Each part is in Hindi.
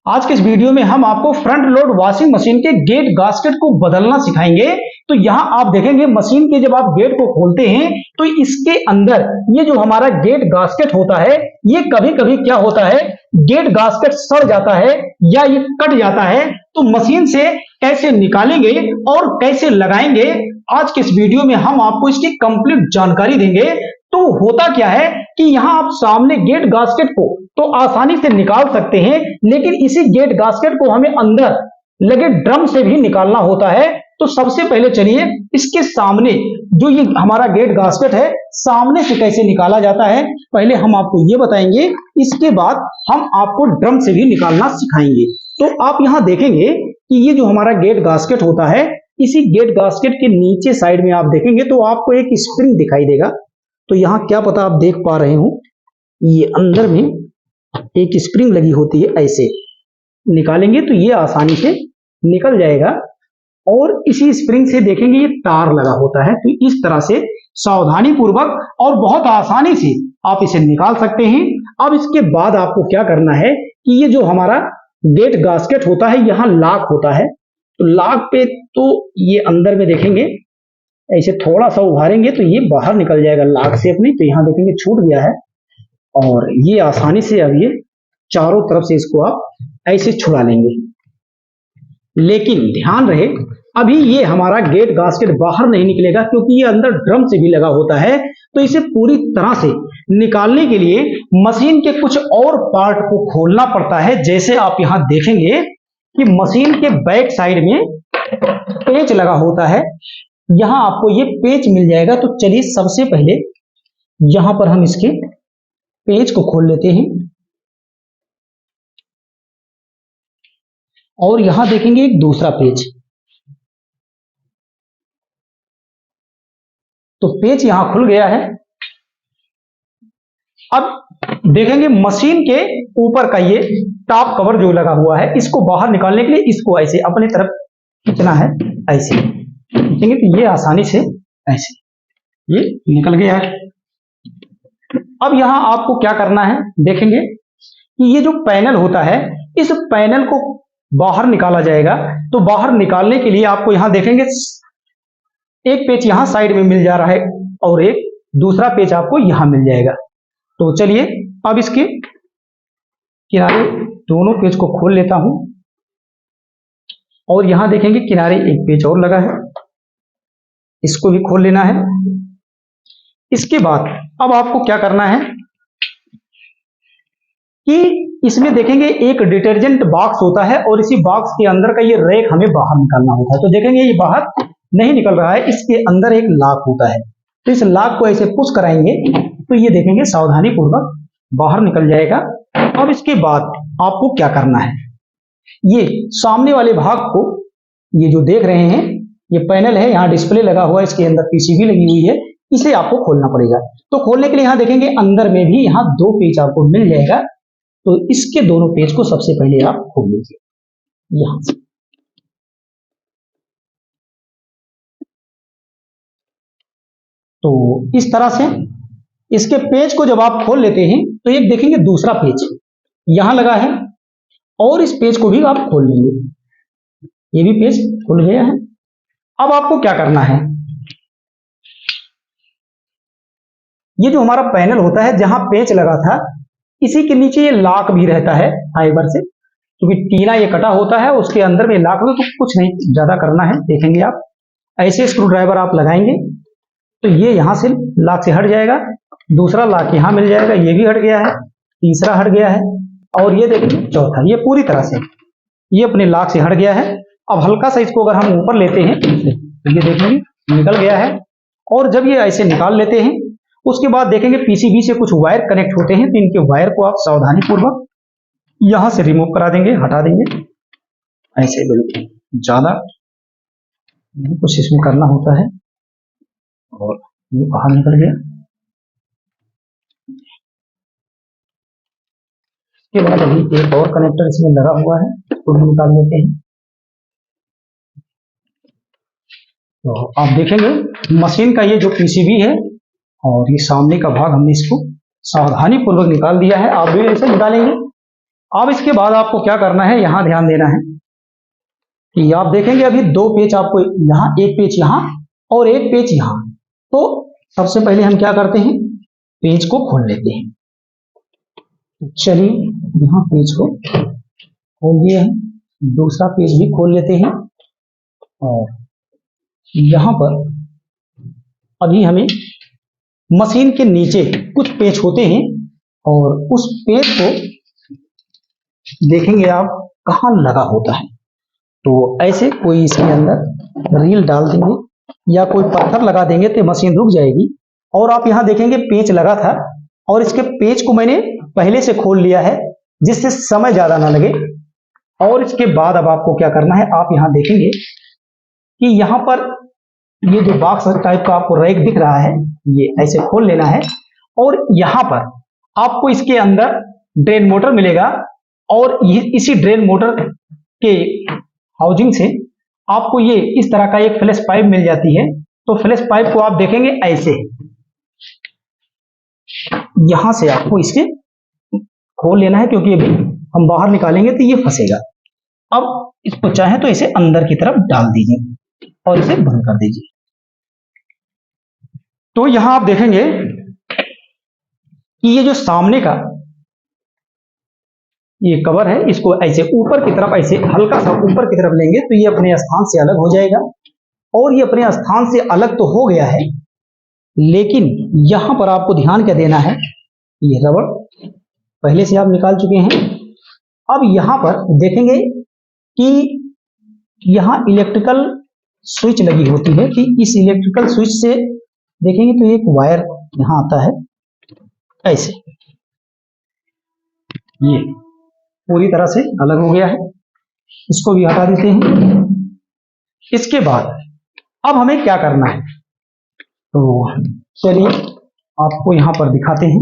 आज के इस वीडियो में हम आपको फ्रंट लोड वॉशिंग मशीन के गेट गास्केट को बदलना सिखाएंगे। तो यहाँ आप देखेंगे मशीन के जब आप गेट को खोलते हैं तो इसके अंदर ये जो हमारा गेट गास्केट होता है, ये कभी कभी क्या होता है, गेट गास्केट सड़ जाता है या ये कट जाता है। तो मशीन से कैसे निकालेंगे और कैसे लगाएंगे, आज के इस वीडियो में हम आपको इसकी कंप्लीट जानकारी देंगे। तो होता क्या है कि यहाँ आप सामने गेट गास्केट को तो आसानी से निकाल सकते हैं, लेकिन इसी गेट गास्केट को हमें अंदर लगे ड्रम से भी निकालना होता है। तो सबसे पहले चलिए इसके सामने जो ये हमारा गेट गास्केट है, सामने से कैसे निकाला जाता है पहले हम आपको ये बताएंगे, इसके बाद हम आपको ड्रम से भी निकालना सिखाएंगे। तो आप यहाँ देखेंगे कि ये जो हमारा गेट गास्केट होता है, इसी गेट गास्केट के नीचे साइड में आप देखेंगे तो आपको एक स्प्रिंग दिखाई देगा। तो यहाँ क्या पता आप देख पा रहे हो, ये अंदर में एक स्प्रिंग लगी होती है, ऐसे निकालेंगे तो ये आसानी से निकल जाएगा। और इसी स्प्रिंग से देखेंगे ये तार लगा होता है, तो इस तरह से सावधानी पूर्वक और बहुत आसानी से आप इसे निकाल सकते हैं। अब इसके बाद आपको क्या करना है कि ये जो हमारा गेट गास्केट होता है, यहाँ लॉक होता है। तो लॉक पे तो ये अंदर में देखेंगे ऐसे थोड़ा सा उभारेंगे तो ये बाहर निकल जाएगा लॉक से अपनी। तो यहाँ देखेंगे छूट गया है और ये आसानी से अब ये चारों तरफ से इसको आप ऐसे छुड़ा लेंगे। लेकिन ध्यान रहे, अभी ये हमारा गेट गास्केट बाहर नहीं निकलेगा क्योंकि ये अंदर ड्रम से भी लगा होता है। तो इसे पूरी तरह से निकालने के लिए मशीन के कुछ और पार्ट को खोलना पड़ता है। जैसे आप यहाँ देखेंगे कि मशीन के बैक साइड में पेच लगा होता है, यहां आपको ये पेच मिल जाएगा। तो चलिए सबसे पहले यहां पर हम इसके पेच को खोल लेते हैं और यहां देखेंगे एक दूसरा पेच। तो पेच यहां खुल गया है। अब देखेंगे मशीन के ऊपर का ये टॉप कवर जो लगा हुआ है, इसको बाहर निकालने के लिए इसको ऐसे अपनी तरफ खींचना है, ऐसे खींचेंगे तो ये आसानी से ऐसे ये निकल गया है। अब यहां आपको क्या करना है, देखेंगे कि ये जो पैनल होता है, इस पैनल को बाहर निकाला जाएगा। तो बाहर निकालने के लिए आपको यहां देखेंगे एक पेच यहां साइड में मिल जा रहा है और एक दूसरा पेच आपको यहां मिल जाएगा। तो चलिए अब इसके किनारे दोनों पेच को खोल लेता हूं और यहां देखेंगे किनारे एक पेच और लगा है, इसको भी खोल लेना है। इसके बाद अब आपको क्या करना है कि इसमें देखेंगे एक डिटर्जेंट बॉक्स होता है और इसी बॉक्स के अंदर का ये रैक हमें बाहर निकालना होता है। तो देखेंगे ये बाहर नहीं निकल रहा है, इसके अंदर एक लॉक होता है। तो इस लॉक को ऐसे पुश कराएंगे तो ये देखेंगे सावधानी पूर्वक बाहर निकल जाएगा। अब इसके बाद आपको क्या करना है, ये सामने वाले भाग को, ये जो देख रहे हैं ये पैनल है, यहाँ डिस्प्ले लगा हुआ है, इसके अंदर पीसीबी लगी हुई है, इसे आपको खोलना पड़ेगा। तो खोलने के लिए यहाँ देखेंगे अंदर में भी यहाँ दो पेच आपको मिल जाएगा। तो इसके दोनों पेज को सबसे पहले आप खोल लीजिए यहां से। तो इस तरह से इसके पेज को जब आप खोल लेते हैं तो एक देखेंगे दूसरा पेज यहां लगा है और इस पेज को भी आप खोल लेंगे, ये भी पेज खुल गया है। अब आपको क्या करना है, ये जो हमारा पैनल होता है जहां पेच लगा था, इसी के नीचे ये लॉक भी रहता है फाइबर से, क्योंकि टीना ये कटा होता है उसके अंदर में लॉक, तो कुछ नहीं ज्यादा करना है। देखेंगे आप ऐसे स्क्रू ड्राइवर आप लगाएंगे तो ये यहां से लॉक से हट जाएगा, दूसरा लॉक यहां मिल जाएगा, ये भी हट गया है, तीसरा हट गया है और ये देखेंगे चौथा, ये पूरी तरह से ये अपने लॉक से हट गया है। अब हल्का सा इसको अगर हम ऊपर लेते हैं तो ये देखेंगे निकल गया है। और जब ये ऐसे निकाल लेते हैं उसके बाद देखेंगे पीसीबी से कुछ वायर कनेक्ट होते हैं, तो इनके वायर को आप सावधानी पूर्वक यहां से रिमूव करा देंगे, हटा देंगे ऐसे, बिल्कुल ज्यादा कुछ इसमें करना होता है। और ये बाहर निकल गया। इसके बाद अभी एक और कनेक्टर इसमें लगा हुआ है, उसको भी निकाल लेते हैं। तो आप देखेंगे मशीन का ये जो पीसीबी है और ये सामने का भाग हमने इसको सावधानी पूर्वक निकाल दिया है। आप भी ऐसे निकालेंगे अब इसके बाद आपको क्या करना है, यहां ध्यान देना है कि आप देखेंगे अभी दो पेज आपको यहां, एक पेज यहां और एक पेज यहां। तो सबसे पहले हम क्या करते हैं, पेज को खोल लेते हैं। चलिए यहां पेज को खोल दिया है, दूसरा पेज भी खोल लेते हैं और यहां पर अभी हमें मशीन के नीचे कुछ पेज होते हैं और उस पेज को देखेंगे आप कहाँ लगा होता है। तो ऐसे कोई इसके अंदर रील डाल देंगे या कोई पत्थर लगा देंगे तो मशीन रुक जाएगी। और आप यहाँ देखेंगे पेज लगा था और इसके पेज को मैंने पहले से खोल लिया है जिससे समय ज्यादा ना लगे। और इसके बाद अब आपको क्या करना है, आप यहाँ देखेंगे कि यहाँ पर ये जो बॉक्स टाइप का आपको रैक दिख रहा है, ये ऐसे खोल लेना है और यहाँ पर आपको इसके अंदर ड्रेन मोटर मिलेगा और इसी ड्रेन मोटर के हाउसिंग से आपको ये इस तरह का एक फ्लैश पाइप मिल जाती है। तो फ्लैश पाइप को आप देखेंगे ऐसे यहां से आपको इसके खोल लेना है, क्योंकि अभी हम बाहर निकालेंगे तो ये फंसेगा। अब इसको चाहे तो इसे अंदर की तरफ डाल दीजिए और इसे बंद कर दीजिए। तो यहां आप देखेंगे कि ये जो सामने का ये कवर है, इसको ऐसे ऊपर की तरफ ऐसे हल्का सा ऊपर की तरफ लेंगे तो ये अपने स्थान से अलग हो जाएगा। और ये अपने स्थान से अलग तो हो गया है, लेकिन यहां पर आपको ध्यान क्या देना है, ये रबड़ पहले से आप निकाल चुके हैं। अब यहां पर देखेंगे कि यहां इलेक्ट्रिकल स्विच लगी होती है कि इस इलेक्ट्रिकल स्विच से देखेंगे तो एक वायर यहां आता है ऐसे, ये पूरी तरह से अलग हो गया है, इसको भी हटा देते हैं। इसके बाद अब हमें क्या करना है, तो चलिए आपको यहां पर दिखाते हैं।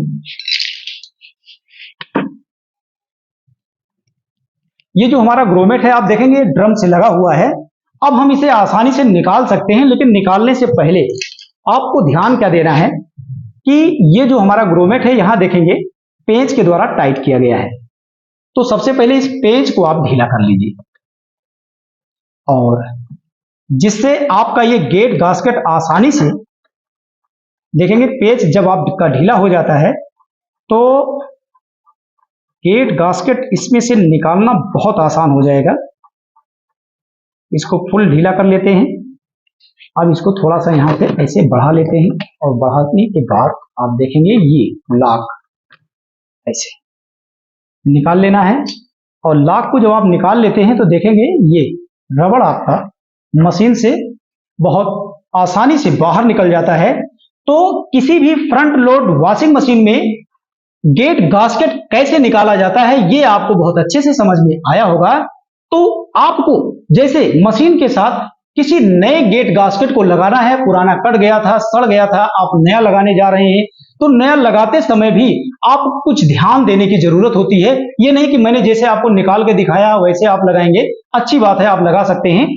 ये जो हमारा ग्रोमेट है आप देखेंगे ड्रम से लगा हुआ है। अब हम इसे आसानी से निकाल सकते हैं, लेकिन निकालने से पहले आपको ध्यान क्या देना है कि ये जो हमारा ग्रोमेट है यहां देखेंगे पेंच के द्वारा टाइट किया गया है। तो सबसे पहले इस पेंच को आप ढीला कर लीजिए और जिससे आपका ये गेट गास्केट आसानी से देखेंगे, पेंच जब आपका ढीला हो जाता है तो गेट गास्केट इसमें से निकालना बहुत आसान हो जाएगा। इसको फुल ढीला कर लेते हैं। अब इसको थोड़ा सा यहाँ पे ऐसे बढ़ा लेते हैं और बढ़ाने के बाद आप देखेंगे ये लॉक ऐसे निकाल लेना है। और लॉक को जब आप निकाल लेते हैं तो देखेंगे ये रबड़ आपका मशीन से बहुत आसानी से बाहर निकल जाता है। तो किसी भी फ्रंट लोड वॉशिंग मशीन में गेट गास्केट कैसे निकाला जाता है ये आपको बहुत अच्छे से समझ में आया होगा। तो आपको जैसे मशीन के साथ किसी नए गेट गास्केट को लगाना है, पुराना कट गया था, सड़ गया था, आप नया लगाने जा रहे हैं, तो नया लगाते समय भी आपको कुछ ध्यान देने की जरूरत होती है। ये नहीं कि मैंने जैसे आपको निकाल के दिखाया वैसे आप लगाएंगे, अच्छी बात है आप लगा सकते हैं,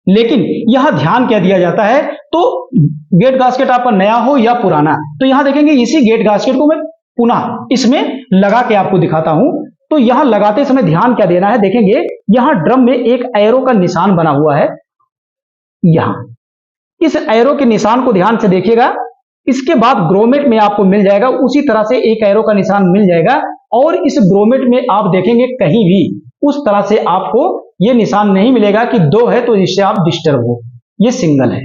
लेकिन यहां ध्यान क्या दिया जाता है, तो गेट गास्केट आपका नया हो या पुराना, तो यहां देखेंगे इसी गेट गास्केट को मैं पुनः इसमें लगा के आपको दिखाता हूं। तो यहां लगाते समय ध्यान क्या देना है, देखेंगे यहां ड्रम में एक एरो का निशान बना हुआ है। यहां इस एरो के निशान को ध्यान से देखिएगा। इसके बाद ग्रोमेट में आपको मिल जाएगा उसी तरह से एक एरो का निशान मिल जाएगा। और इस ग्रोमेट में आप देखेंगे कहीं भी उस तरह से आपको यह निशान नहीं मिलेगा कि दो है तो इससे आप डिस्टर्ब हो, ये सिंगल है।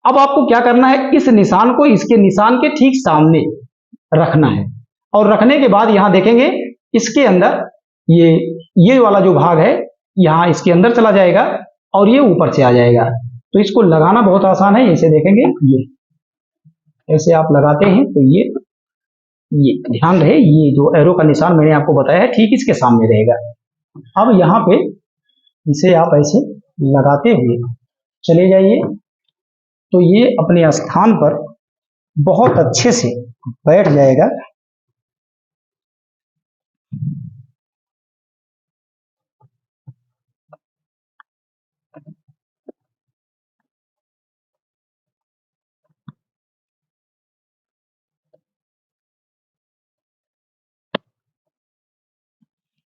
अब आपको क्या करना है, इस निशान को इसके निशान के ठीक सामने रखना है और रखने के बाद यहां देखेंगे इसके अंदर ये वाला जो भाग है यहां इसके अंदर चला जाएगा और ये ऊपर से आ जाएगा। तो इसको लगाना बहुत आसान है, इसे देखेंगे ये ऐसे आप लगाते हैं तो ये ध्यान रहे ये जो एरो का निशान मैंने आपको बताया है ठीक इसके सामने रहेगा। अब यहाँ पे इसे आप ऐसे लगाते हुए चले जाइए तो ये अपने स्थान पर बहुत अच्छे से बैठ जाएगा।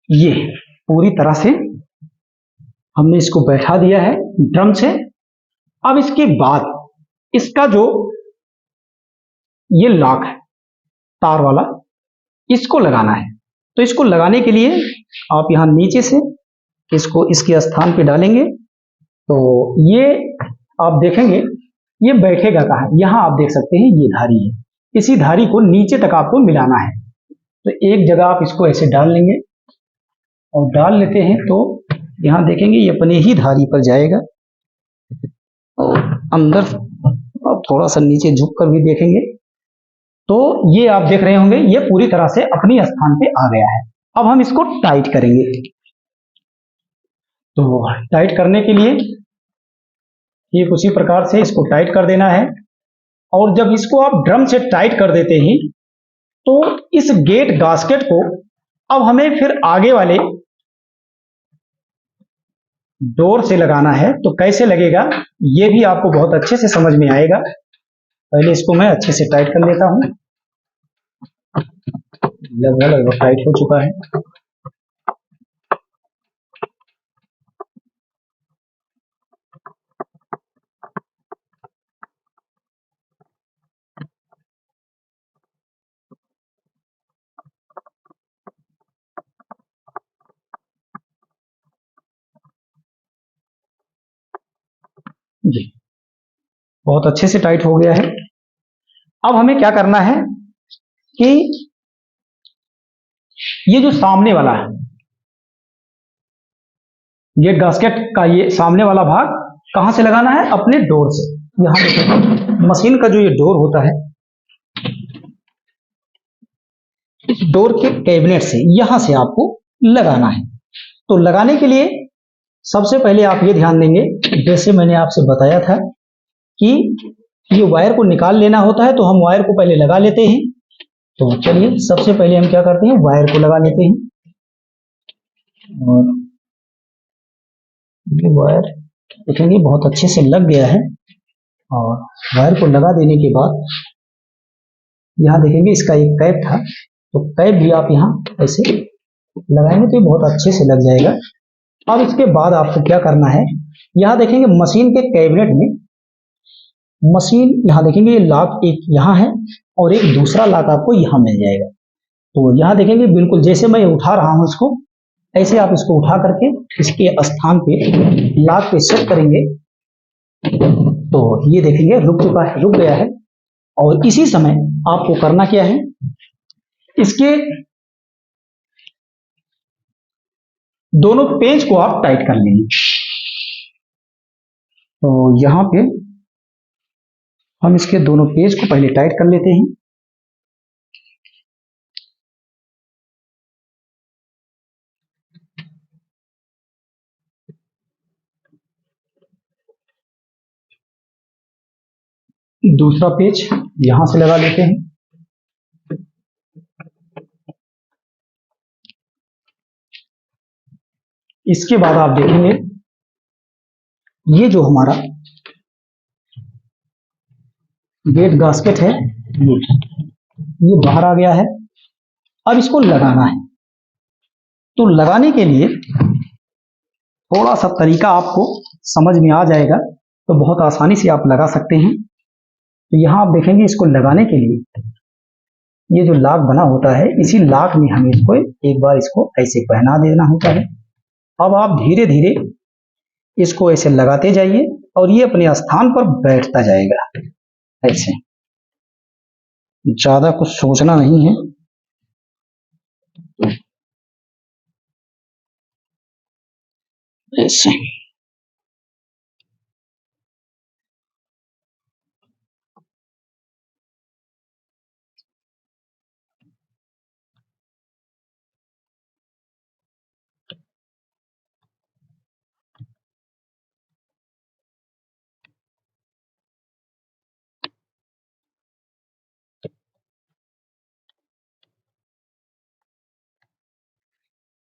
ये पूरी तरह से हमने इसको बैठा दिया है ड्रम से। अब इसके बाद इसका जो ये लॉक है तार वाला, इसको लगाना है। तो इसको लगाने के लिए आप यहां नीचे से इसको इसके स्थान पे डालेंगे। तो ये आप देखेंगे ये बैठेगा कहाँ, यहां आप देख सकते हैं ये धारी है, इसी धारी को नीचे तक आपको मिलाना है। तो एक जगह आप इसको ऐसे डाल लेंगे और डाल लेते हैं तो यहां देखेंगे ये अपने ही धारी पर जाएगा और अंदर आप थोड़ा सा नीचे झुक कर भी देखेंगे तो ये आप देख रहे होंगे ये पूरी तरह से अपनी स्थान पे आ गया है। अब हम इसको टाइट करेंगे। तो टाइट करने के लिए ठीक उसी प्रकार से इसको टाइट कर देना है। और जब इसको आप ड्रम से टाइट कर देते हैं तो इस गेट गास्केट को अब हमें फिर आगे वाले डोर से लगाना है। तो कैसे लगेगा ये भी आपको बहुत अच्छे से समझ में आएगा। पहले इसको मैं अच्छे से टाइट कर लेता हूं। लगभग टाइट हो चुका है। जी बहुत अच्छे से टाइट हो गया है। अब हमें क्या करना है कि ये जो सामने वाला है गेट गास्केट का ये सामने वाला भाग कहां से लगाना है, अपने डोर से। यहां देखिए मशीन का जो ये डोर होता है इस डोर के कैबिनेट से यहां से आपको लगाना है। तो लगाने के लिए सबसे पहले आप ये ध्यान देंगे, जैसे मैंने आपसे बताया था कि ये वायर को निकाल लेना होता है तो हम वायर को पहले लगा लेते हैं। तो चलिए सबसे पहले हम क्या करते हैं, वायर को लगा लेते हैं। और ये वायर देखेंगे बहुत अच्छे से लग गया है। और वायर को लगा देने के बाद यहाँ देखेंगे इसका एक कैप था, तो कैप भी आप यहाँ ऐसे लगाएंगे तो ये बहुत अच्छे से लग जाएगा। अब इसके बाद आपको क्या करना है, यहाँ देखेंगे मशीन के कैबिनेट में मशीन यहाँ देखेंगे ये लॉक एक यहाँ है और एक दूसरा लॉक आपको यहाँ मिल जाएगा। तो यहाँ देखेंगे बिल्कुल जैसे मैं उठा रहा हूँ इसको, ऐसे आप इसको उठा करके इसके स्थान पे लॉक पे सेट करेंगे तो ये देखेंगे रुक चुका है, रुक गया है। और इसी समय आपको करना क्या है, इसके दोनों पेंच को आप टाइट कर लेंगे। तो यहां पे हम इसके दोनों पेज को पहले टाइट कर लेते हैं। दूसरा पेज यहां से लगा लेते हैं। इसके बाद आप देखेंगे ये जो हमारा गेट गास्केट है ये बाहर आ गया है। अब इसको लगाना है। तो लगाने के लिए थोड़ा सा तरीका आपको समझ में आ जाएगा, तो बहुत आसानी से आप लगा सकते हैं। तो यहां आप देखेंगे इसको लगाने के लिए ये जो लॉक बना होता है इसी लॉक में हमें इसको एक बार इसको ऐसे पहना देना होता है। अब आप धीरे धीरे इसको ऐसे लगाते जाइए और ये अपने स्थान पर बैठता जाएगा। ऐसे ज्यादा कुछ सोचना नहीं है। ऐसे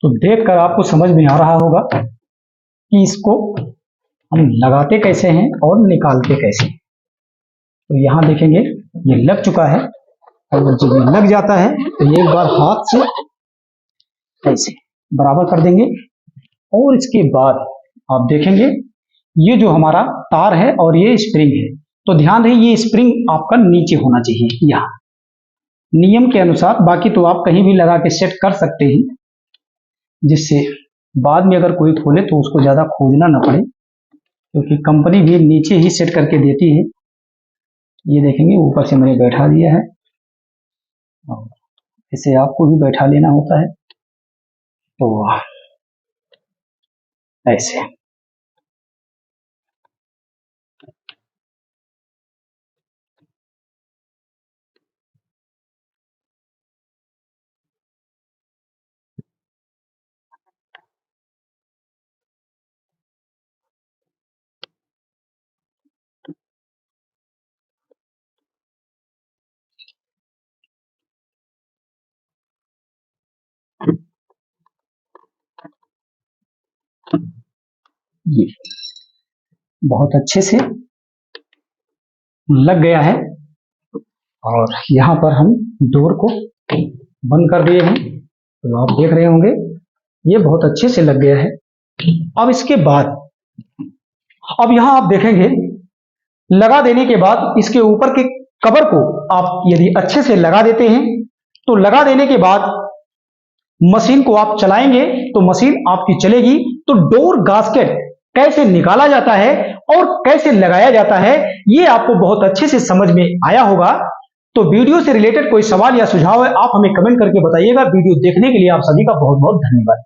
तो देखकर आपको समझ में आ रहा होगा कि इसको हम लगाते कैसे हैं और निकालते कैसे। तो यहां देखेंगे ये लग चुका है और जब ये लग जाता है तो ये एक बार हाथ से ऐसे बराबर कर देंगे। और इसके बाद आप देखेंगे ये जो हमारा तार है और ये स्प्रिंग है, तो ध्यान रहे ये स्प्रिंग आपका नीचे होना चाहिए यहाँ नियम के अनुसार। बाकी तो आप कहीं भी लगा के सेट कर सकते हैं, जिससे बाद में अगर कोई खोले तो उसको ज़्यादा खोजना ना पड़े, क्योंकि कंपनी भी नीचे ही सेट करके देती है। ये देखेंगे ऊपर से मैंने बैठा दिया है, और इसे आपको भी बैठा लेना होता है, तो ऐसे। ये बहुत अच्छे से लग गया है, और यहाँ पर हम डोर को बंद कर दिए हैं, तो आप देख रहे होंगे ये बहुत अच्छे से लग गया है। अब इसके बाद अब यहाँ आप देखेंगे लगा देने के बाद इसके ऊपर के कवर को आप यदि अच्छे से लगा देते हैं, तो लगा देने के बाद मशीन को आप चलाएंगे तो मशीन आपकी चलेगी। तो डोर गास्केट कैसे निकाला जाता है और कैसे लगाया जाता है ये आपको बहुत अच्छे से समझ में आया होगा। तो वीडियो से रिलेटेड कोई सवाल या सुझाव है आप हमें कमेंट करके बताइएगा। वीडियो देखने के लिए आप सभी का बहुत बहुत धन्यवाद।